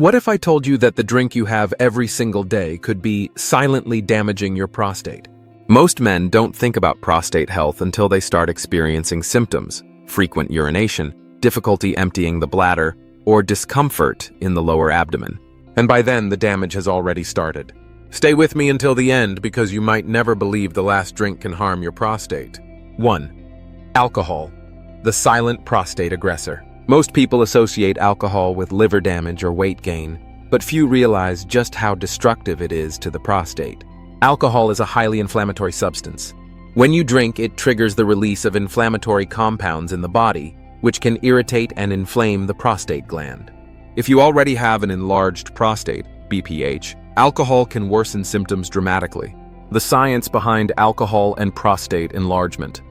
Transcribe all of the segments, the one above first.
What if I told you that the drink you have every single day could be silently damaging your prostate? Most men don't think about prostate health until they start experiencing symptoms, frequent urination, difficulty emptying the bladder, or discomfort in the lower abdomen. And by then, the damage has already started. Stay with me until the end because you might never believe the last drink can harm your prostate. 1. Alcohol, the silent prostate aggressor. Most people associate alcohol with liver damage or weight gain, but few realize just how destructive it is to the prostate. Alcohol is a highly inflammatory substance. When you drink, it triggers the release of inflammatory compounds in the body, which can irritate and inflame the prostate gland. If you already have an enlarged prostate, BPH, alcohol can worsen symptoms dramatically. The science behind alcohol and prostate enlargement.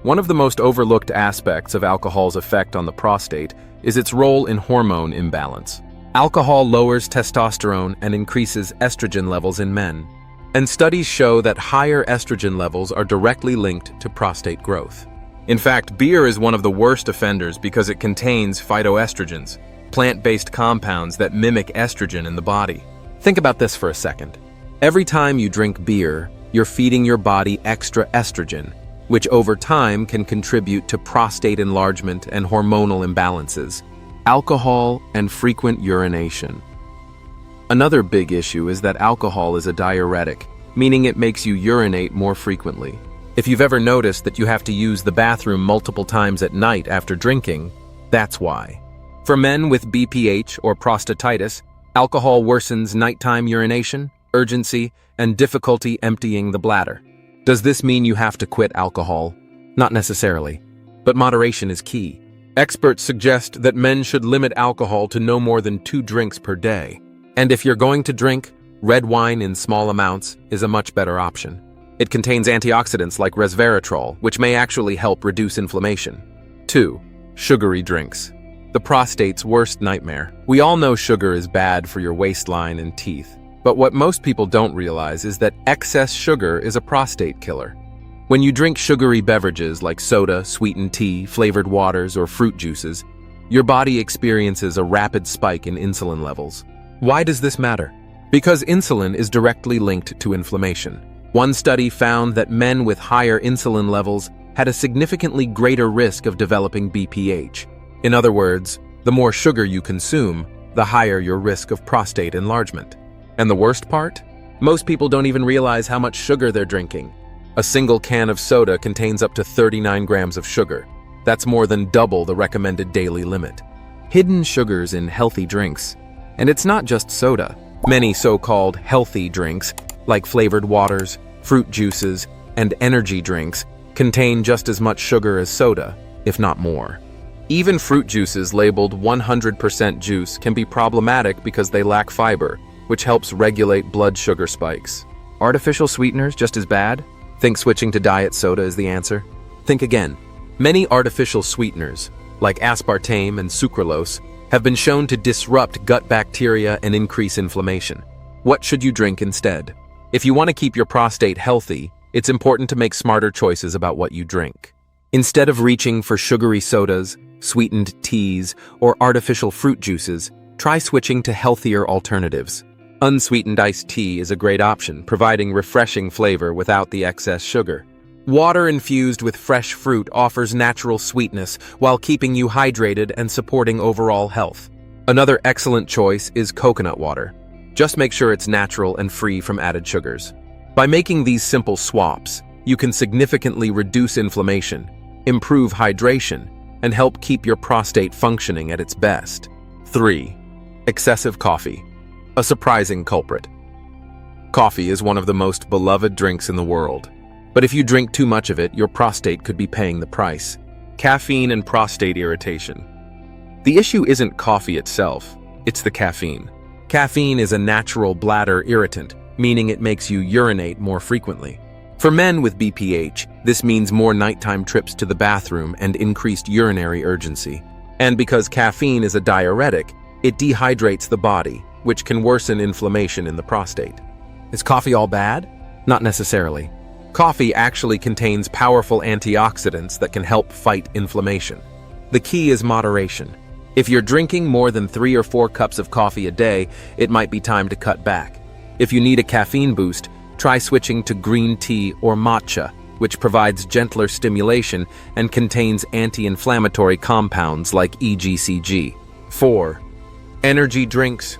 One of the most overlooked aspects of alcohol's effect on the prostate is its role in hormone imbalance. Alcohol lowers testosterone and increases estrogen levels in men, and studies show that higher estrogen levels are directly linked to prostate growth. In fact, beer is one of the worst offenders because it contains phytoestrogens, plant-based compounds that mimic estrogen in the body. Think about this for a second. Every time you drink beer, you're feeding your body extra estrogen, which over time can contribute to prostate enlargement and hormonal imbalances, alcohol, and frequent urination. Another big issue is that alcohol is a diuretic, meaning it makes you urinate more frequently. If you've ever noticed that you have to use the bathroom multiple times at night after drinking, that's why. For men with BPH or prostatitis, alcohol worsens nighttime urination, urgency, and difficulty emptying the bladder. Does this mean you have to quit alcohol? Not necessarily, but moderation is key. Experts suggest that men should limit alcohol to no more than 2 drinks per day. And if you're going to drink, red wine in small amounts is a much better option. It contains antioxidants like resveratrol, which may actually help reduce inflammation. 2. Sugary drinks. The prostate's worst nightmare. We all know sugar is bad for your waistline and teeth. But what most people don't realize is that excess sugar is a prostate killer. When you drink sugary beverages like soda, sweetened tea, flavored waters, or fruit juices, your body experiences a rapid spike in insulin levels. Why does this matter? Because insulin is directly linked to inflammation. One study found that men with higher insulin levels had a significantly greater risk of developing BPH. In other words, the more sugar you consume, the higher your risk of prostate enlargement. And the worst part? Most people don't even realize how much sugar they're drinking. A single can of soda contains up to 39 grams of sugar. That's more than double the recommended daily limit. Hidden sugars in healthy drinks. And it's not just soda. Many so-called healthy drinks, like flavored waters, fruit juices, and energy drinks, contain just as much sugar as soda, if not more. Even fruit juices labeled 100% juice can be problematic because they lack fiber, which helps regulate blood sugar spikes. Artificial sweeteners just as bad? Think switching to diet soda is the answer? Think again. Many artificial sweeteners, like aspartame and sucralose, have been shown to disrupt gut bacteria and increase inflammation. What should you drink instead? If you want to keep your prostate healthy, it's important to make smarter choices about what you drink. Instead of reaching for sugary sodas, sweetened teas, or artificial fruit juices, try switching to healthier alternatives. Unsweetened iced tea is a great option, providing refreshing flavor without the excess sugar. Water infused with fresh fruit offers natural sweetness while keeping you hydrated and supporting overall health. Another excellent choice is coconut water. Just make sure it's natural and free from added sugars. By making these simple swaps, you can significantly reduce inflammation, improve hydration, and help keep your prostate functioning at its best. 3. Excessive coffee. A surprising culprit. Coffee is one of the most beloved drinks in the world. But if you drink too much of it, your prostate could be paying the price. Caffeine and prostate irritation. The issue isn't coffee itself, it's the caffeine. Caffeine is a natural bladder irritant, meaning it makes you urinate more frequently. For men with BPH, this means more nighttime trips to the bathroom and increased urinary urgency. And because caffeine is a diuretic, it dehydrates the body, which can worsen inflammation in the prostate. Is coffee all bad? Not necessarily. Coffee actually contains powerful antioxidants that can help fight inflammation. The key is moderation. If you're drinking more than 3 or 4 cups of coffee a day, it might be time to cut back. If you need a caffeine boost, try switching to green tea or matcha, which provides gentler stimulation and contains anti-inflammatory compounds like EGCG. 4. Energy drinks,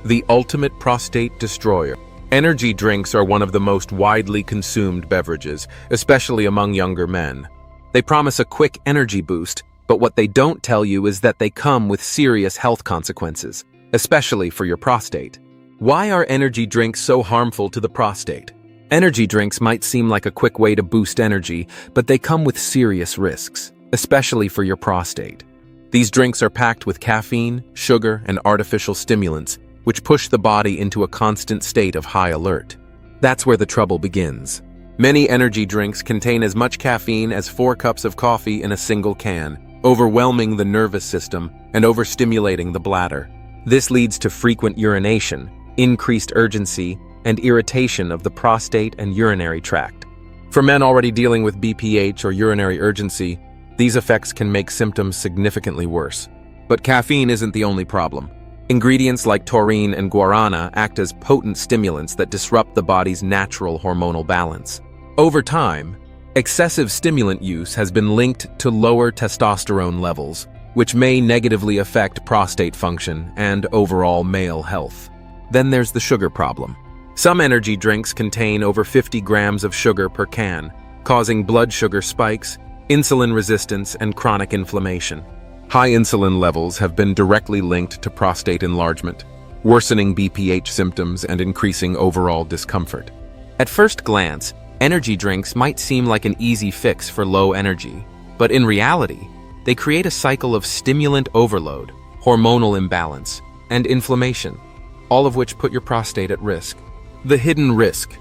the ultimate prostate destroyer. Energy drinks are one of the most widely consumed beverages, especially among younger men. They promise a quick energy boost, but what they don't tell you is that they come with serious health consequences, especially for your prostate. Why are energy drinks so harmful to the prostate? Energy drinks might seem like a quick way to boost energy, but they come with serious risks, especially for your prostate. These drinks are packed with caffeine, sugar, and artificial stimulants, which push the body into a constant state of high alert. That's where the trouble begins. Many energy drinks contain as much caffeine as 4 cups of coffee in a single can, overwhelming the nervous system and overstimulating the bladder. This leads to frequent urination, increased urgency, and irritation of the prostate and urinary tract. For men already dealing with BPH or urinary urgency, these effects can make symptoms significantly worse. But caffeine isn't the only problem. Ingredients like taurine and guarana act as potent stimulants that disrupt the body's natural hormonal balance. Over time, excessive stimulant use has been linked to lower testosterone levels, which may negatively affect prostate function and overall male health. Then there's the sugar problem. Some energy drinks contain over 50 grams of sugar per can, causing blood sugar spikes, insulin resistance, and chronic inflammation. High insulin levels have been directly linked to prostate enlargement, worsening BPH symptoms and increasing overall discomfort. At first glance, energy drinks might seem like an easy fix for low energy, but in reality, they create a cycle of stimulant overload, hormonal imbalance, and inflammation, all of which put your prostate at risk. The hidden risk: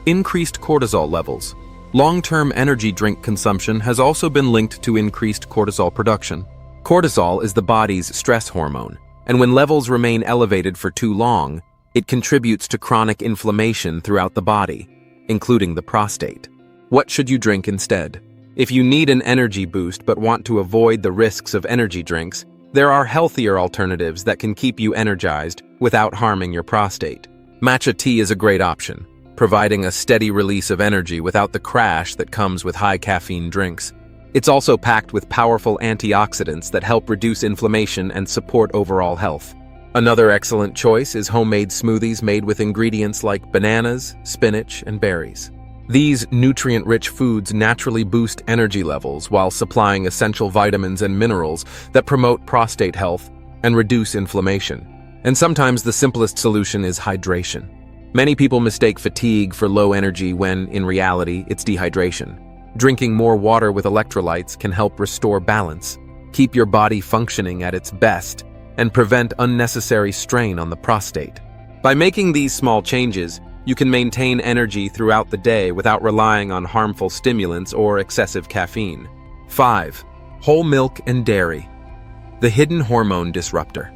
increased cortisol levels. Long-term energy drink consumption has also been linked to increased cortisol production. Cortisol is the body's stress hormone, and when levels remain elevated for too long, it contributes to chronic inflammation throughout the body, including the prostate. What should you drink instead? If you need an energy boost but want to avoid the risks of energy drinks, there are healthier alternatives that can keep you energized without harming your prostate. Matcha tea is a great option, providing a steady release of energy without the crash that comes with high caffeine drinks. It's also packed with powerful antioxidants that help reduce inflammation and support overall health. Another excellent choice is homemade smoothies made with ingredients like bananas, spinach, and berries. These nutrient-rich foods naturally boost energy levels while supplying essential vitamins and minerals that promote prostate health and reduce inflammation. And sometimes the simplest solution is hydration. Many people mistake fatigue for low energy when, in reality, it's dehydration. Drinking more water with electrolytes can help restore balance, keep your body functioning at its best, and prevent unnecessary strain on the prostate. By making these small changes, you can maintain energy throughout the day without relying on harmful stimulants or excessive caffeine. 5. Whole milk and dairy, the hidden hormone disruptor.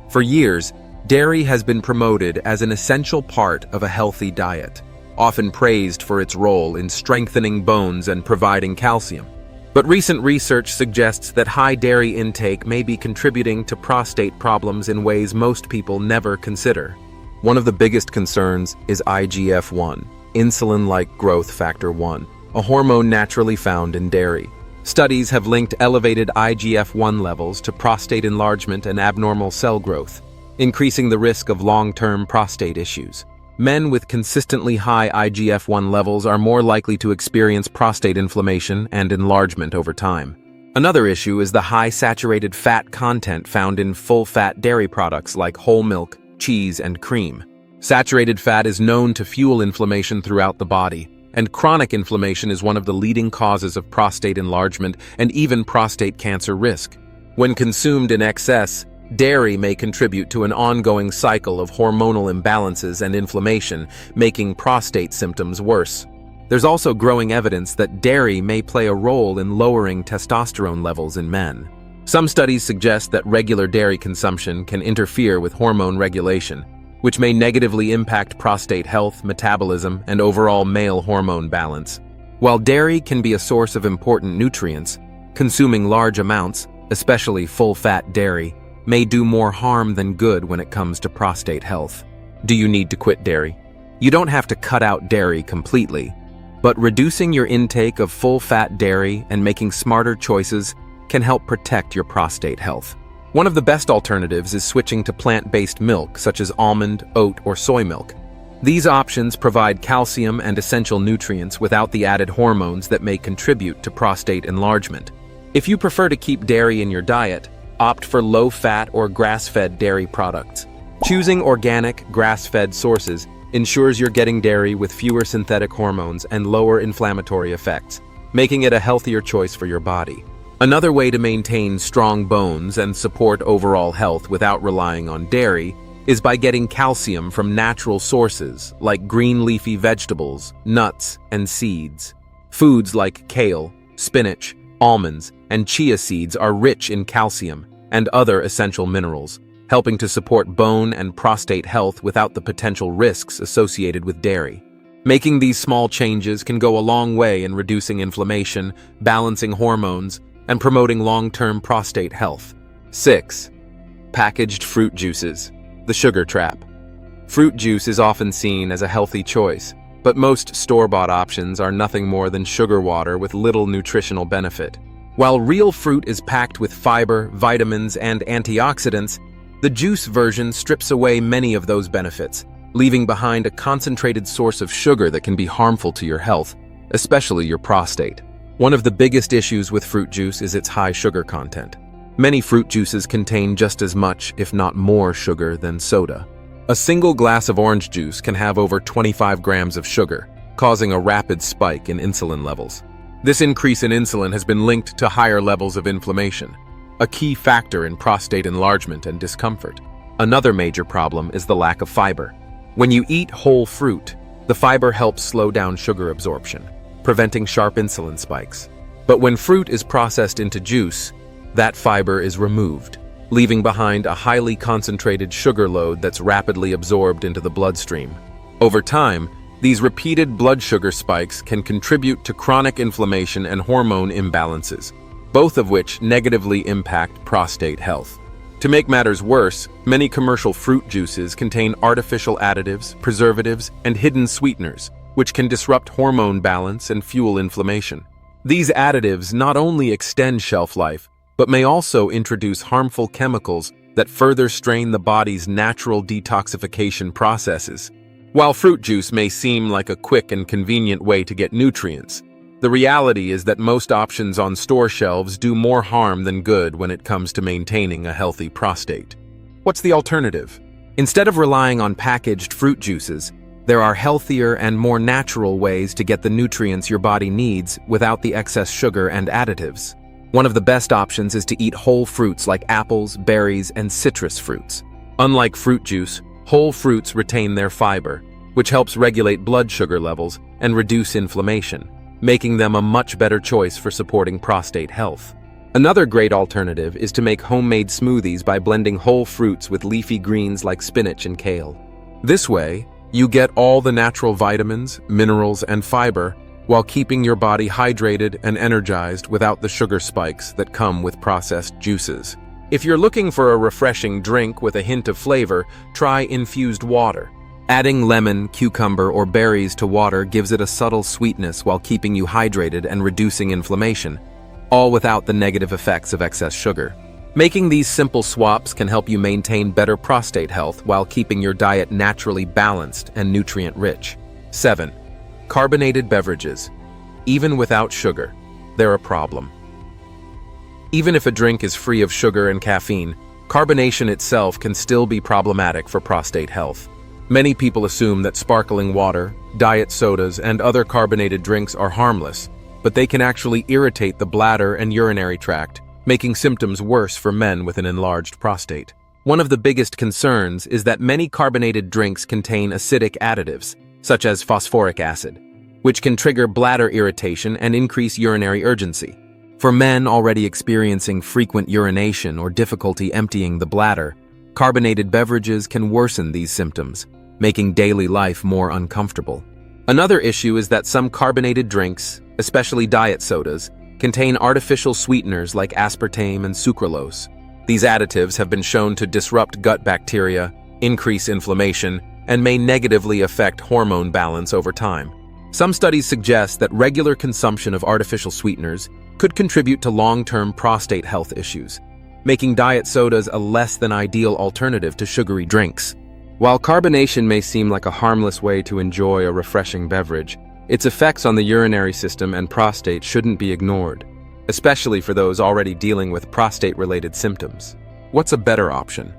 For years, dairy has been promoted as an essential part of a healthy diet, often praised for its role in strengthening bones and providing calcium. But recent research suggests that high dairy intake may be contributing to prostate problems in ways most people never consider. One of the biggest concerns is IGF-1, insulin-like growth factor 1, a hormone naturally found in dairy. Studies have linked elevated IGF-1 levels to prostate enlargement and abnormal cell growth, increasing the risk of long-term prostate issues. Men with consistently high IGF-1 levels are more likely to experience prostate inflammation and enlargement over time. Another issue is the high saturated fat content found in full-fat dairy products like whole milk, cheese, and cream. Saturated fat is known to fuel inflammation throughout the body, and chronic inflammation is one of the leading causes of prostate enlargement and even prostate cancer risk. When consumed in excess, dairy may contribute to an ongoing cycle of hormonal imbalances and inflammation, making prostate symptoms worse. There's also growing evidence that dairy may play a role in lowering testosterone levels in men. Some studies suggest that regular dairy consumption can interfere with hormone regulation, which may negatively impact prostate health, metabolism, and overall male hormone balance. While dairy can be a source of important nutrients, consuming large amounts, especially full-fat dairy, may do more harm than good when it comes to prostate health. Do you need to quit dairy? You don't have to cut out dairy completely, but reducing your intake of full-fat dairy and making smarter choices can help protect your prostate health. One of the best alternatives is switching to plant-based milk, such as almond, oat, or soy milk. These options provide calcium and essential nutrients without the added hormones that may contribute to prostate enlargement. If you prefer to keep dairy in your diet, opt for low-fat or grass-fed dairy products. Choosing organic, grass-fed sources ensures you're getting dairy with fewer synthetic hormones and lower inflammatory effects, making it a healthier choice for your body. Another way to maintain strong bones and support overall health without relying on dairy is by getting calcium from natural sources like green leafy vegetables, nuts, and seeds. Foods like kale, spinach, almonds, and chia seeds are rich in calcium and other essential minerals, helping to support bone and prostate health without the potential risks associated with dairy. Making these small changes can go a long way in reducing inflammation, balancing hormones, and promoting long-term prostate health. 6. Packaged fruit juices. The sugar trap. Fruit juice is often seen as a healthy choice, but most store-bought options are nothing more than sugar water with little nutritional benefit. While real fruit is packed with fiber, vitamins, and antioxidants, the juice version strips away many of those benefits, leaving behind a concentrated source of sugar that can be harmful to your health, especially your prostate. One of the biggest issues with fruit juice is its high sugar content. Many fruit juices contain just as much, if not more, sugar than soda. A single glass of orange juice can have over 25 grams of sugar, causing a rapid spike in insulin levels. This increase in insulin has been linked to higher levels of inflammation, a key factor in prostate enlargement and discomfort. Another major problem is the lack of fiber. When you eat whole fruit, the fiber helps slow down sugar absorption, preventing sharp insulin spikes. But when fruit is processed into juice, that fiber is removed, leaving behind a highly concentrated sugar load that's rapidly absorbed into the bloodstream. Over time, these repeated blood sugar spikes can contribute to chronic inflammation and hormone imbalances, both of which negatively impact prostate health. To make matters worse, many commercial fruit juices contain artificial additives, preservatives, and hidden sweeteners, which can disrupt hormone balance and fuel inflammation. These additives not only extend shelf life, but may also introduce harmful chemicals that further strain the body's natural detoxification processes. While fruit juice may seem like a quick and convenient way to get nutrients, the reality is that most options on store shelves do more harm than good when it comes to maintaining a healthy prostate. What's the alternative? Instead of relying on packaged fruit juices, there are healthier and more natural ways to get the nutrients your body needs without the excess sugar and additives. One of the best options is to eat whole fruits like apples, berries, and citrus fruits. Unlike fruit juice, whole fruits retain their fiber, which helps regulate blood sugar levels and reduce inflammation, making them a much better choice for supporting prostate health. Another great alternative is to make homemade smoothies by blending whole fruits with leafy greens like spinach and kale. This way, you get all the natural vitamins, minerals, and fiber while keeping your body hydrated and energized without the sugar spikes that come with processed juices. If you're looking for a refreshing drink with a hint of flavor, try infused water. Adding lemon, cucumber, or berries to water gives it a subtle sweetness while keeping you hydrated and reducing inflammation, all without the negative effects of excess sugar. Making these simple swaps can help you maintain better prostate health while keeping your diet naturally balanced and nutrient-rich. 7. Carbonated beverages. Even without sugar, they're a problem. Even if a drink is free of sugar and caffeine, carbonation itself can still be problematic for prostate health. Many people assume that sparkling water, diet sodas, and other carbonated drinks are harmless, but they can actually irritate the bladder and urinary tract, making symptoms worse for men with an enlarged prostate. One of the biggest concerns is that many carbonated drinks contain acidic additives, such as phosphoric acid, which can trigger bladder irritation and increase urinary urgency. For men already experiencing frequent urination or difficulty emptying the bladder, carbonated beverages can worsen these symptoms, making daily life more uncomfortable. Another issue is that some carbonated drinks, especially diet sodas, contain artificial sweeteners like aspartame and sucralose. These additives have been shown to disrupt gut bacteria, increase inflammation, and may negatively affect hormone balance over time. Some studies suggest that regular consumption of artificial sweeteners could contribute to long-term prostate health issues, making diet sodas a less than ideal alternative to sugary drinks. While carbonation may seem like a harmless way to enjoy a refreshing beverage, its effects on the urinary system and prostate shouldn't be ignored, especially for those already dealing with prostate-related symptoms. What's a better option?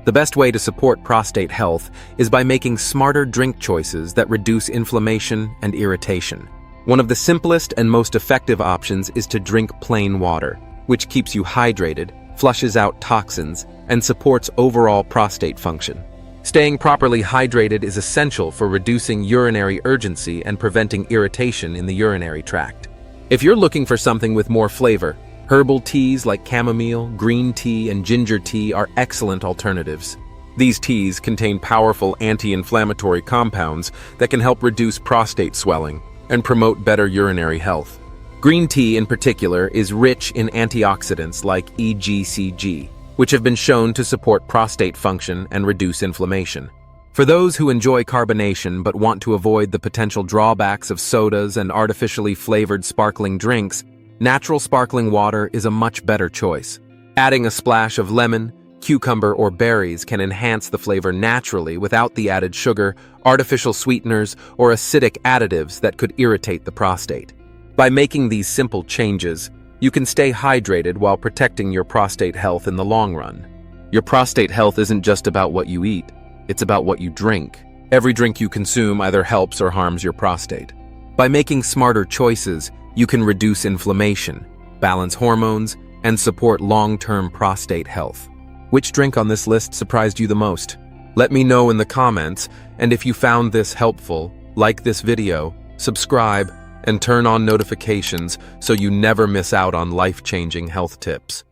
The best way to support prostate health is by making smarter drink choices that reduce inflammation and irritation. One of the simplest and most effective options is to drink plain water, which keeps you hydrated, flushes out toxins, and supports overall prostate function. Staying properly hydrated is essential for reducing urinary urgency and preventing irritation in the urinary tract. If you're looking for something with more flavor, herbal teas like chamomile, green tea, and ginger tea are excellent alternatives. These teas contain powerful anti-inflammatory compounds that can help reduce prostate swelling and promote better urinary health. Green tea in particular is rich in antioxidants like EGCG, which have been shown to support prostate function and reduce inflammation. For those who enjoy carbonation but want to avoid the potential drawbacks of sodas and artificially flavored sparkling drinks, natural sparkling water is a much better choice. Adding a splash of lemon, cucumber, or berries can enhance the flavor naturally without the added sugar, artificial sweeteners, or acidic additives that could irritate the prostate. By making these simple changes, you can stay hydrated while protecting your prostate health in the long run. Your prostate health isn't just about what you eat, it's about what you drink. Every drink you consume either helps or harms your prostate. By making smarter choices, you can reduce inflammation, balance hormones, and support long-term prostate health. Which drink on this list surprised you the most? Let me know in the comments, and if you found this helpful, like this video, subscribe, and turn on notifications so you never miss out on life-changing health tips.